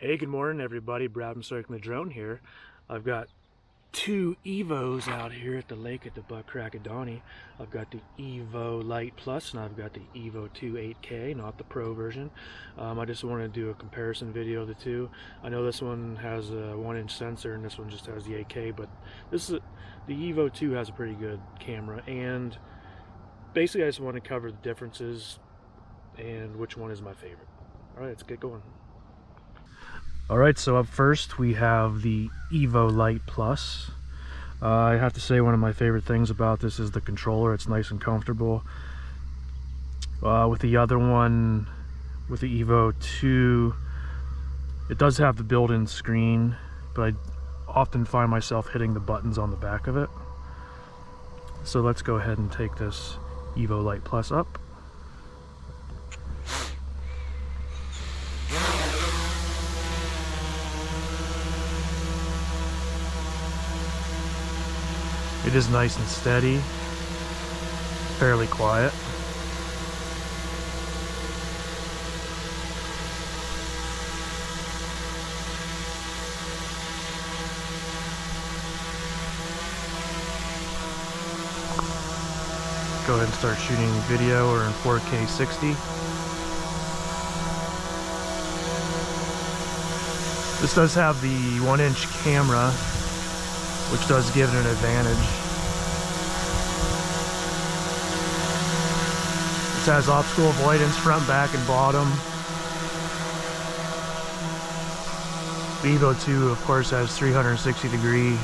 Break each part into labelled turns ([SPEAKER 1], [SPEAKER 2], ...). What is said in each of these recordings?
[SPEAKER 1] Hey, good morning everybody. Brad from Circling the Drone here. I've got two Evos out here at the lake at the Buck Crack of Donnie. I've got the Evo Lite Plus and I've got the Evo II 8K, not the Pro version. I just wanted to do a comparison video of the two. I know this one has a 1-inch sensor and this one just has the 8K, but the Evo II has a pretty good camera, and basically I just want to cover the differences and which one is my favorite. Alright, let's get going. Alright, so up first we have the Evo Lite Plus. I have to say one of my favorite things about this is the controller. It's nice and comfortable. With the other one, with the Evo 2, it does have the built-in screen, but I often find myself hitting the buttons on the back of it. So let's go ahead and take this Evo Lite Plus up. It is nice and steady, fairly quiet. Go ahead and start shooting video or in 4K 60. This does have the 1-inch camera, which does give it an advantage. This has optical avoidance front, back, and bottom. The Evo 2, of course, has 360-degree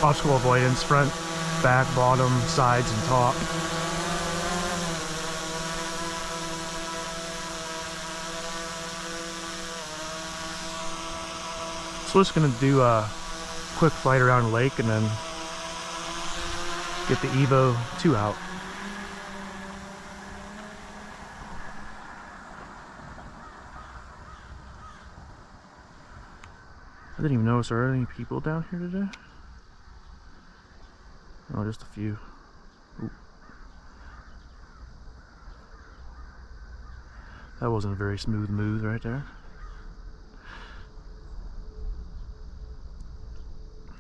[SPEAKER 1] optical avoidance front, back, bottom, sides, and top. So we're just going to do a quick flight around the lake and then get the Evo 2 out. I didn't even notice there are any people down here today. Oh, just a few. Ooh. That wasn't a very smooth move right there.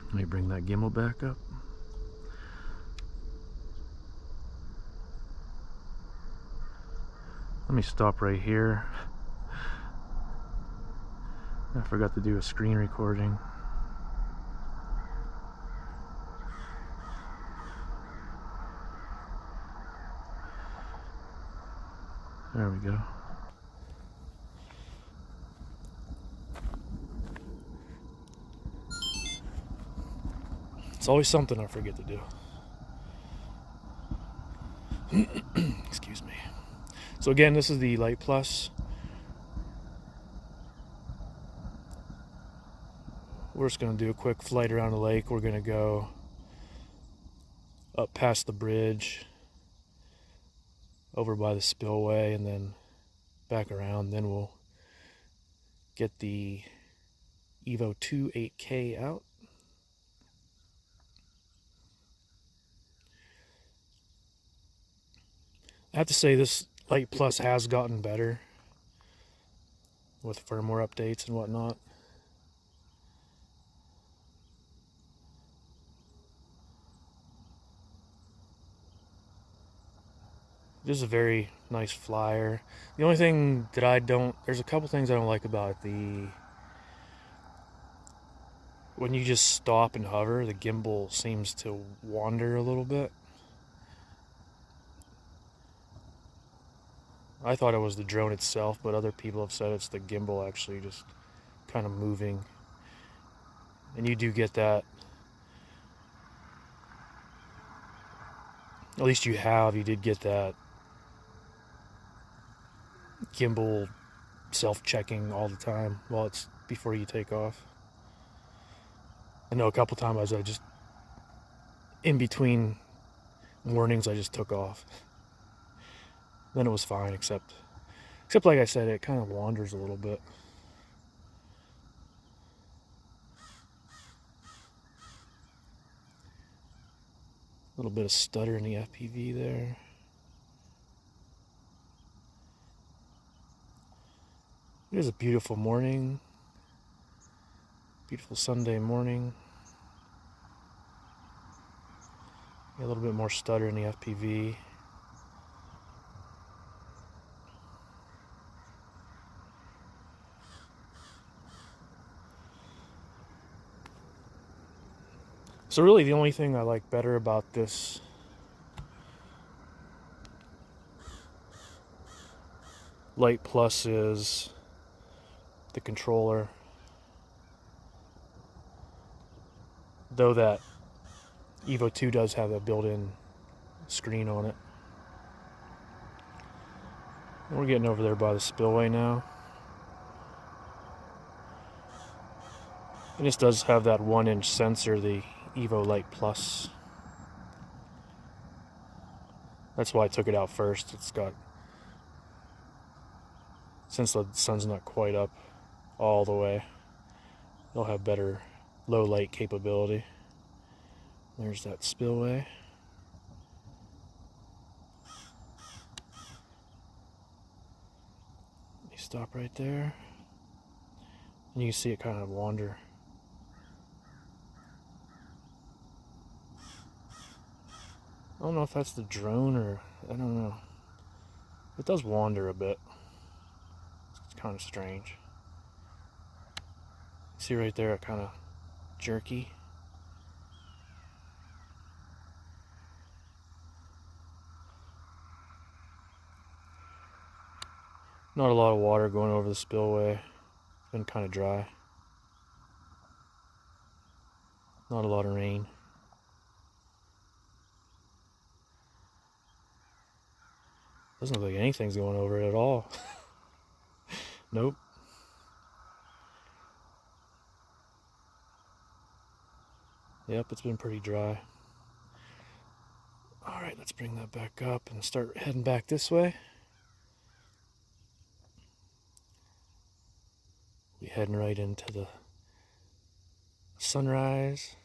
[SPEAKER 1] Let me bring that gimbal back up. Let me stop right here. I forgot to do a screen recording. There we go. It's always something I forget to do. Excuse me. So again, this is the Lite Plus. We're just going to do a quick flight around the lake. We're going to go up past the bridge, over by the spillway, and then back around. Then we'll get the Evo 2 8K out. I have to say this Lite Plus has gotten better with firmware updates and whatnot. This is a very nice flyer. The only thing that there's a couple things I don't like about it. When you just stop and hover, the gimbal seems to wander a little bit. I thought it was the drone itself, but other people have said it's the gimbal actually just kind of moving. And you do get that. At least you did get that gimbal self-checking all the time while it's before you take off. I know a couple times I just, in between warnings, I just took off. Then it was fine, except like I said, it kind of wanders a little bit. A little bit of stutter in the FPV there. It is a beautiful morning. Beautiful Sunday morning. A little bit more stutter in the FPV. So really the only thing I like better about this Lite Plus is the controller. Though that Evo II does have a built-in screen on it. We're getting over there by the spillway now. And this does have that 1-inch sensor, the Evo Lite Plus. That's why I took it out first. It's got, since the sun's not quite up all the way, it'll have better low light capability. There's that spillway. You stop right there, and you can see it kind of wander. I don't know if that's the drone or I don't know. It does wander a bit. It's kind of strange. See right there, it kind of jerky. Not a lot of water going over the spillway. It's been kind of dry. Not a lot of rain. Doesn't look like anything's going over it at all. Nope. Yep, it's been pretty dry. Alright, let's bring that back up and start heading back this way. We're heading right into the sunrise.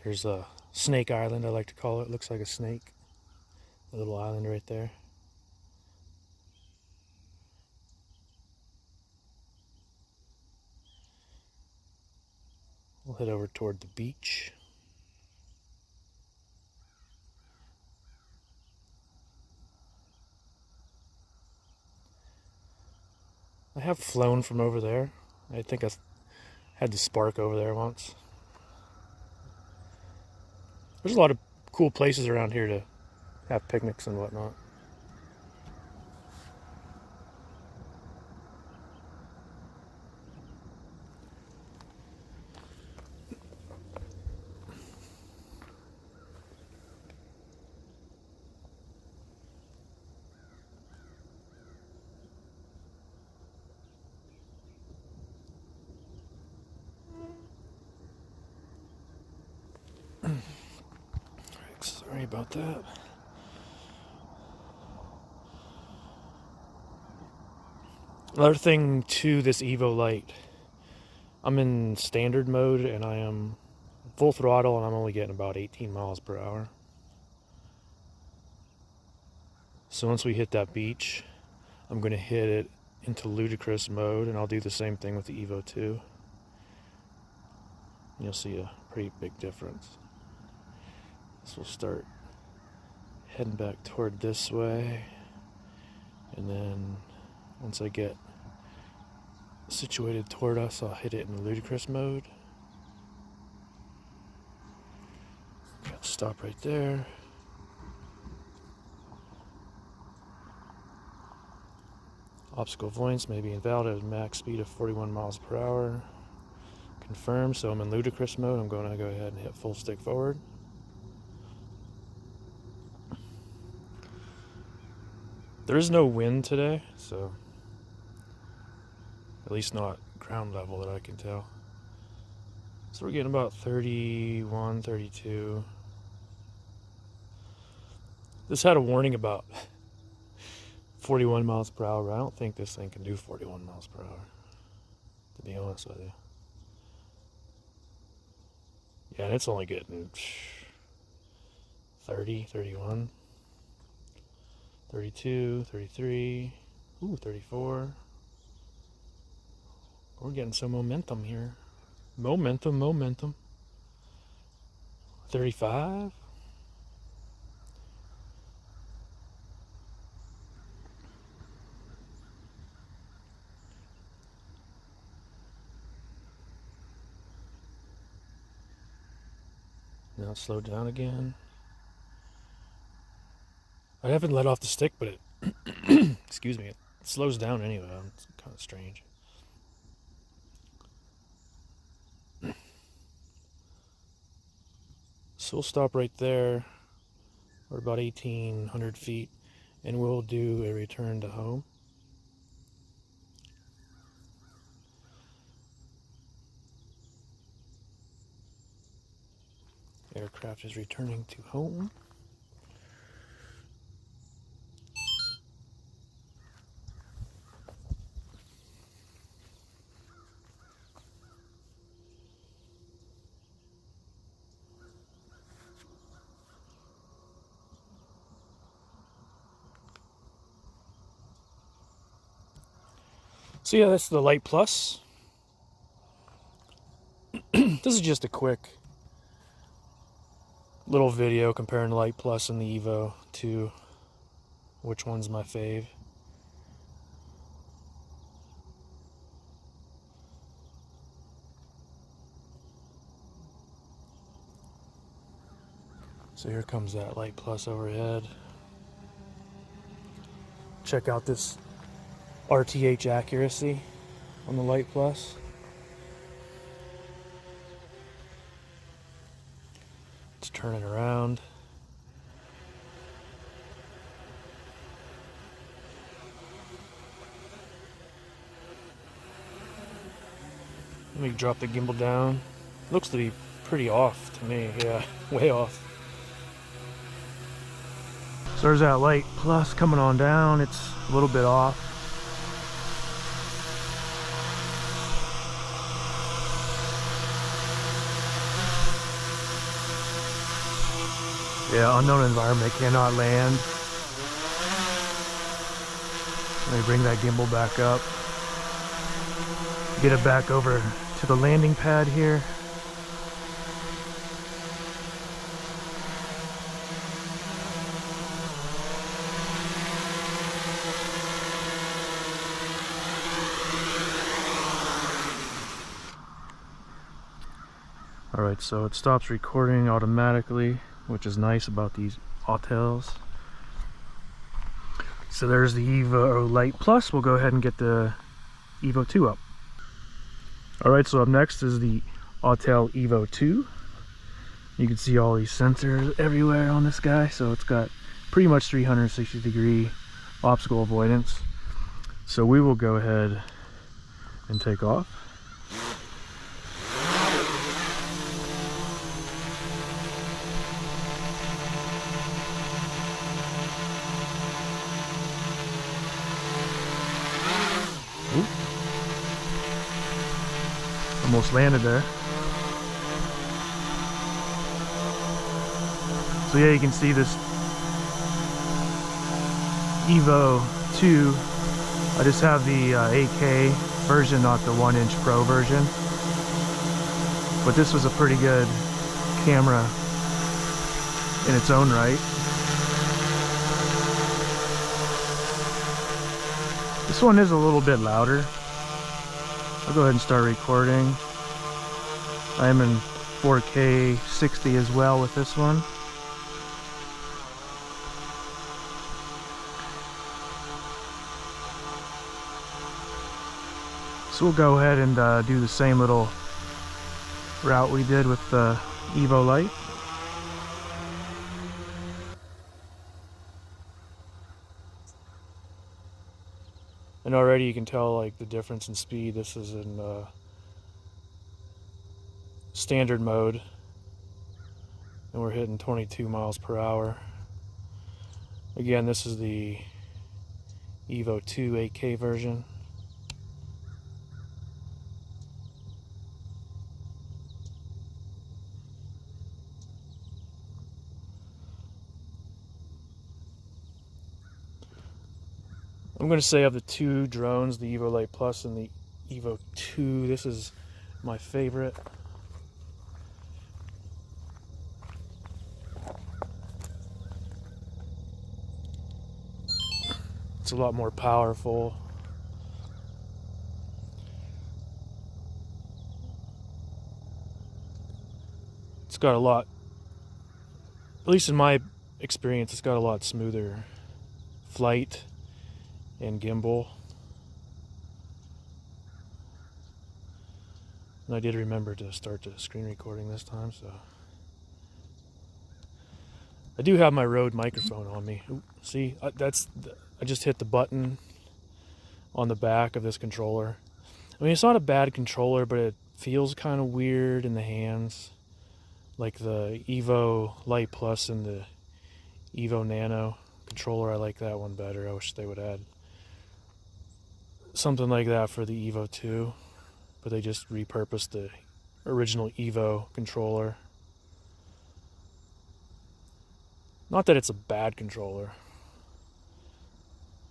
[SPEAKER 1] There's a snake island, I like to call it. Looks like a snake. A little island right there. We'll head over toward the beach. I have flown from over there. I think I had the Spark over there once. There's a lot of cool places around here to have picnics and whatnot. Sorry about that. Another thing to this Evo Lite, I'm in standard mode and I am full throttle and I'm only getting about 18 miles per hour. So once we hit that beach, I'm going to hit it into ludicrous mode and I'll do the same thing with the Evo II. You'll see a pretty big difference. So we'll start heading back toward this way, and then once I get situated toward us, I'll hit it in ludicrous mode. Stop right there. Obstacle avoidance may be invalid at a max speed of 41 miles per hour. Confirm, so I'm in ludicrous mode. I'm going to go ahead and hit full stick forward. There is no wind today, so at least not ground level that I can tell. So we're getting about 31, 32. This had a warning about 41 miles per hour, but I don't think this thing can do 41 miles per hour, to be honest with you. Yeah, and it's only getting 30, 31, 32, 33, ooh, 34. We're getting some momentum here. Momentum. 35. Now it's slowed down again. I haven't let off the stick, but it, excuse me, it slows down anyway. It's kind of strange. So we'll stop right there. We're about 1,800 feet, and we'll do a return to home. Aircraft is returning to home. So yeah, that's the Lite Plus. This is just a quick little video comparing the Lite Plus and the Evo II. Which one's my fave? So here comes that Lite Plus overhead. Check out this RTH accuracy on the Lite Plus. It's turning around. Let me drop the gimbal down. Looks to be pretty off to me, yeah, way off. So there's that Lite Plus coming on down. It's a little bit off. Yeah, unknown environment, cannot land. Let me bring that gimbal back up. Get it back over to the landing pad here. Alright, so it stops recording automatically, which is nice about these Autels. So there's the Evo Lite Plus. We'll go ahead and get the Evo II up. Alright, so up next is the Autel EVO II. You can see all these sensors everywhere on this guy. So it's got pretty much 360-degree obstacle avoidance. So we will go ahead and take off. Almost landed there. So yeah, you can see this Evo II. I just have the 8K version, not the 1-inch Pro version. But this was a pretty good camera in its own right. This one is a little bit louder. I'll go ahead and start recording. I am in 4K 60 as well with this one. So we'll go ahead and do the same little route we did with the Evo Lite. And already you can tell like the difference in speed. This is in standard mode, and we're hitting 22 miles per hour. Again, this is the Evo II 8K version. I'm going to say of the two drones, the Evo Lite Plus and the Evo II, this is my favorite. It's a lot more powerful. It's got a lot, at least in my experience, it's got a lot smoother flight and gimbal. And I did remember to start the screen recording this time, so. I do have my Rode microphone on me. Ooh, see, I just hit the button on the back of this controller. I mean, it's not a bad controller, but it feels kind of weird in the hands. Like the Evo Lite Plus and the Evo Nano controller, I like that one better. I wish they would add something like that for the Evo II, but they just repurposed the original Evo controller. Not that it's a bad controller,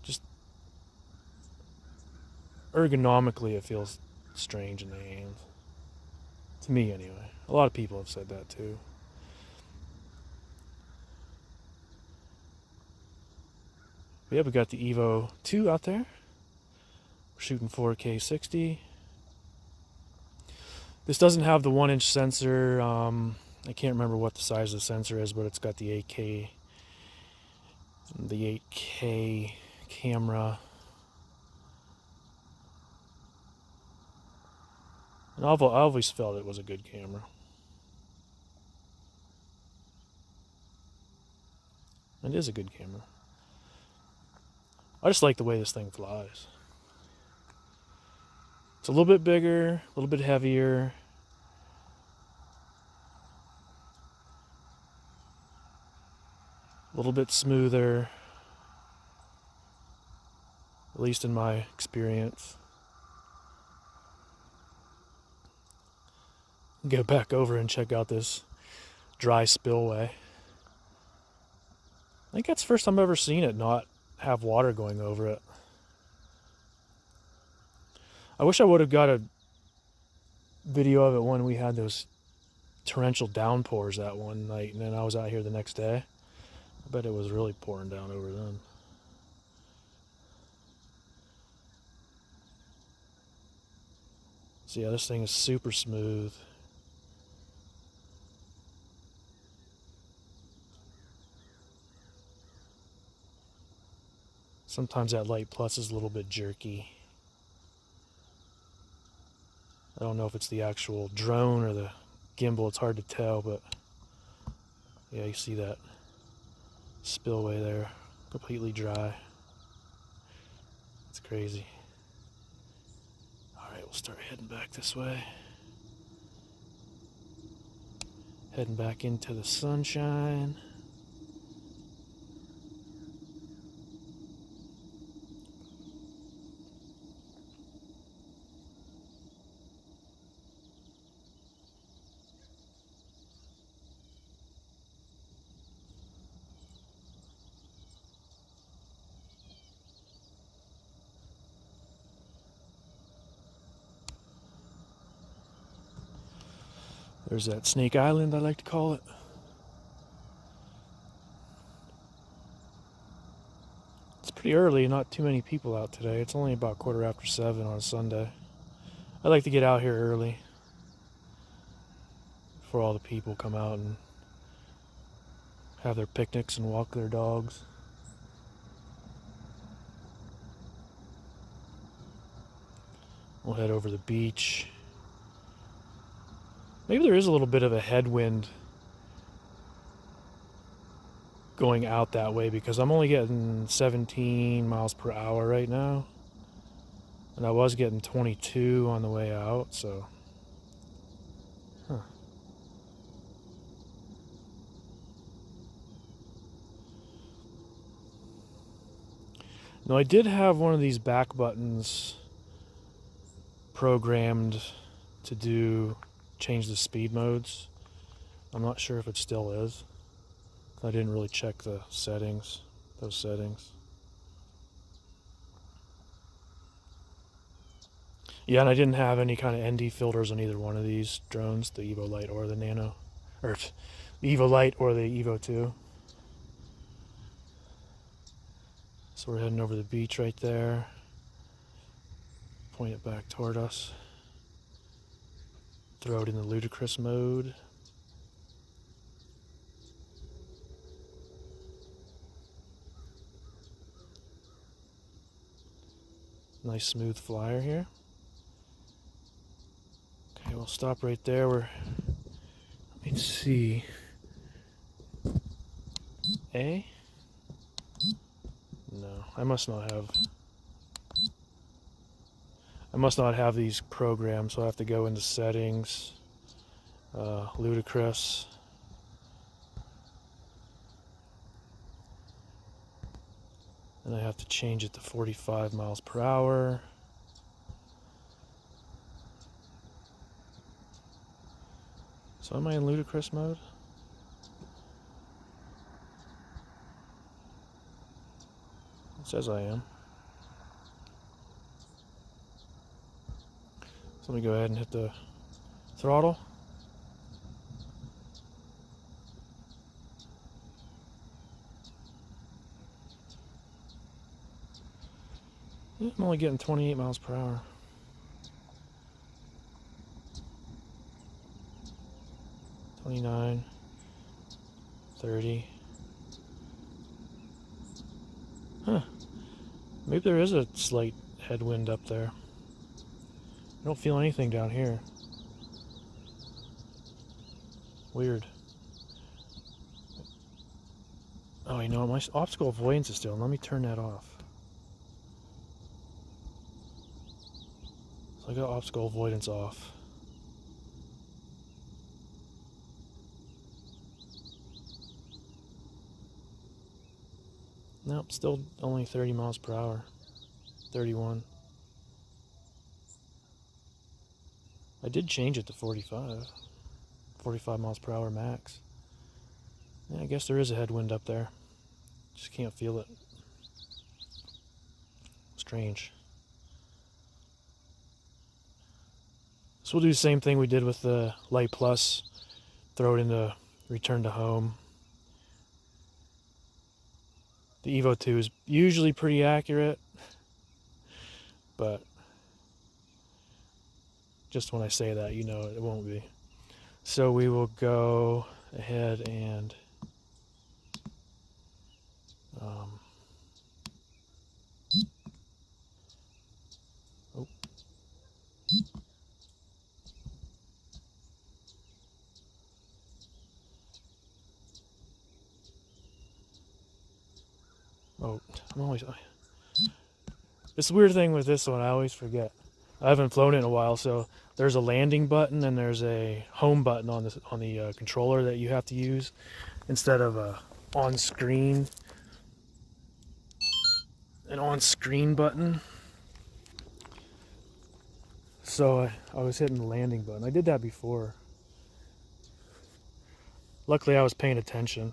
[SPEAKER 1] just ergonomically it feels strange in the hands. To me, anyway. A lot of people have said that too. But yeah, we got the Evo II out there. We're shooting 4K 60. This doesn't have the 1-inch sensor. I can't remember what the size of the sensor is, but it's got the 8K camera. And I've always felt it was a good camera. It is a good camera. I just like the way this thing flies. It's a little bit bigger, a little bit heavier. A little bit smoother, at least in my experience. Go back over and check out this dry spillway. I think that's the first time I've ever seen it not have water going over it. I wish I would have got a video of it when we had those torrential downpours that one night, and then I was out here the next day. I bet it was really pouring down over then. So yeah, this thing is super smooth. Sometimes that Lite Plus is a little bit jerky. I don't know if it's the actual drone or the gimbal, it's hard to tell, but yeah, you see that spillway there, completely dry. It's crazy. Alright, we'll start heading back this way. Heading back into the sunshine. There's that Snake Island, I like to call it. It's pretty early, not too many people out today. It's only about 7:15 on a Sunday. I like to get out here early before all the people come out and have their picnics and walk their dogs. We'll head over the beach. Maybe there is a little bit of a headwind going out that way because I'm only getting 17 miles per hour right now. And I was getting 22 on the way out, so. Huh. Now I did have one of these back buttons programmed to change the speed modes. I'm not sure if it still is. I didn't really check the settings, those settings. Yeah, and I didn't have any kind of ND filters on either one of these drones, the Evo Lite or the Nano, or the Evo Lite or the Evo II. So we're heading over the beach right there. Point it back toward us. Throw it in the ludicrous mode. Nice smooth flyer here. Okay, we'll stop right there. Let me see. A? No, I must not have these programmed, so I have to go into settings, ludicrous. And I have to change it to 45 miles per hour. So am I in ludicrous mode? It says I am. So let me go ahead and hit the throttle. I'm only getting 28 miles per hour. $29, $30. Huh. Maybe there is a slight headwind up there. I don't feel anything down here. Weird. Oh, you know, my optical avoidance is still on. Let me turn that off. So I got optical avoidance off. Nope, still only 30 miles per hour. 31. I did change it to 45. 45 miles per hour max. Yeah, I guess there is a headwind up there. Just can't feel it. Strange. So we'll do the same thing we did with the Lite Plus. Throw it into return to home. The Evo II is usually pretty accurate, but just when I say that, you know it won't be. So we will go ahead and this weird thing with this one, I always forget. I haven't flown it in a while, so there's a landing button and there's a home button on the controller that you have to use instead of an on-screen button. So I was hitting the landing button. I did that before. Luckily, I was paying attention.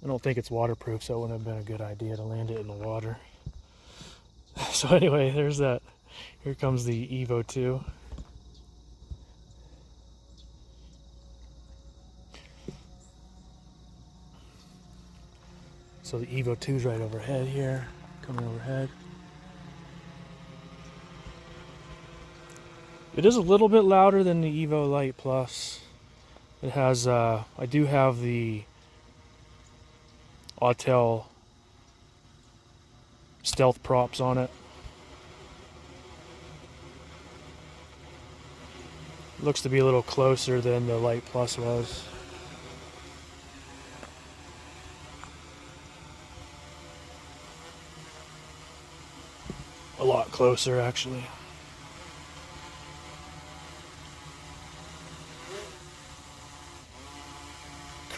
[SPEAKER 1] I don't think it's waterproof, so it wouldn't have been a good idea to land it in the water. So anyway, there's that. Here comes the Evo II. So the Evo II is right overhead here, coming overhead. It is a little bit louder than the Evo Lite Plus. It has, I do have the Autel stealth props on it. Looks to be a little closer than the Lite Plus was. A lot closer, actually.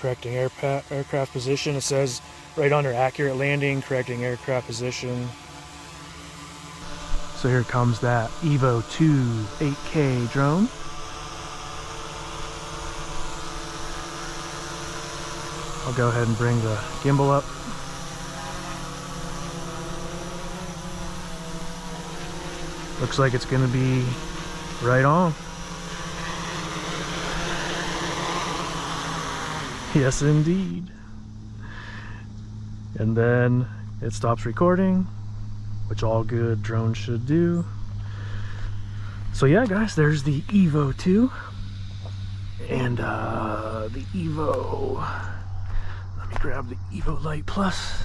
[SPEAKER 1] correcting aircraft position. It says right under accurate landing, correcting aircraft position. So here comes that Evo II 8K drone. I'll go ahead and bring the gimbal up. Looks like it's gonna be right on. Yes, indeed. And then it stops recording, which all good drones should do. So yeah, guys, there's the Evo II and the Evo. Let me grab the Evo Lite Plus.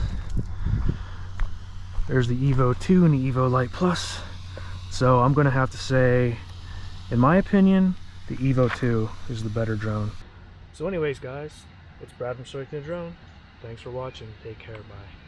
[SPEAKER 1] There's the Evo II and the Evo Lite Plus. So I'm gonna have to say, in my opinion, the Evo II is the better drone. So anyways, guys, it's Brad from Circular Drone. Thanks for watching. Take care. Bye.